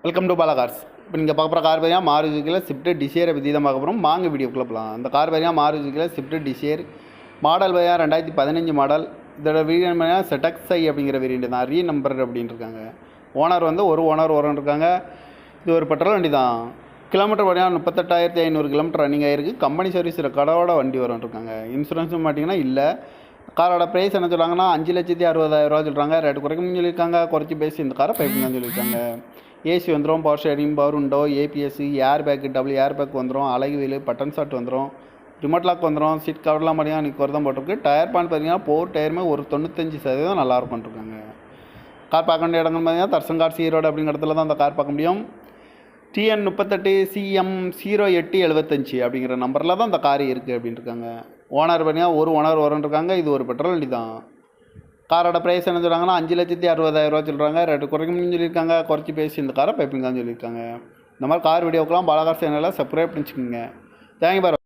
Welcome to Bala cars. இப்போ நீங்கள் பார்க்குற கார் பார்த்தீங்கன்னா மாருதியில் ஸ்விஃப்ட் டிசைரை பற்றி தான் பார்க்க போகிறோம். வாங்க வீடியோக்குள்ளே போகலாம். அந்த கார் பார்த்தீங்கன்னா மாருதியில் ஸ்விஃப்ட் டிசைர் மாடல் பார்த்தீங்கன்னா 2015 மாடல். இதோட வேரியன்ட் பார்த்தீங்கன்னா ZXi அப்படிங்கிற வேரியன்ட் தான். ரீ நம்பர் அப்படின்னு இருக்காங்க. ஓனர் வந்து ஒரு ஓனர் இருக்காங்க. இது ஒரு பெட்ரோல் வண்டி தான். கிலோமீட்டர் பார்த்தீங்கன்னா 38,500 கிலோமீட்டர் ரன்னிங் ஆகிருக்கு. கம்பெனி சர்வீஸ் ரெக்கார்டோட வண்டி இருக்காங்க. இன்சூரன்ஸும் பார்த்தீங்கன்னா இல்லை. காரோட ப்ரைஸ் என்ன சொல்கிறாங்கன்னா 5,60,000 சொல்கிறாங்க. ரேட்டு குறைக்கணும்னு சொல்லியிருக்காங்க. குறைச்சி பேசி இந்த காரை பைப்புன்னு சொல்லியிருக்காங்க. ஏசி வந்துடும், power steering, power window, ABS, air bag, double air bag வந்துடும், அழகு வீல், பட்டன் ஷாட் வந்துடும், ரிமோட் லாக் வந்துடும், சீட் கவர்லாம் பார்த்தீங்கன்னா இன்றைக்கி ஒரு தான் போட்டிருக்கு. டயர் பாயிண்ட் பார்த்தீங்கன்னா 4 டயருமே ஒரு 95% நல்லாயிருக்கும் இருக்காங்க. கார் பார்க்க வேண்டிய இடங்கள் பார்த்தீங்கன்னா தர்சன் கார் ஈரோடு அப்படிங்கிற இடத்துல தான் அந்த கார் பார்க்க முடியும். TN 38 CM 0875 அப்படிங்கிற நம்பரில் தான் அந்த கார் இருக்குது அப்படின்னு இருக்காங்க. ஓனர் பார்த்தீங்கன்னா ஒரு ஓனர் இருக்காங்க. இது ஒரு பெட்ரோல் வண்டி தான். காரோட ப்ரைஸ் என்ன சொல்கிறாங்கன்னா 5,60,000 சொல்கிறாங்க. ரேட்டு குறைக்கணும்னு சொல்லியிருக்காங்க. குறைச்சி பேசி இந்த காரை பைப்பிங் தான் சொல்லியிருக்காங்க. இந்த மாதிரி கார் வீடியோக்கெலாம் பாலா கார் சேனலில் சப்ஸ்கிரைப் பண்ணிச்சுக்கோங்க. தேங்க்யூ பார்.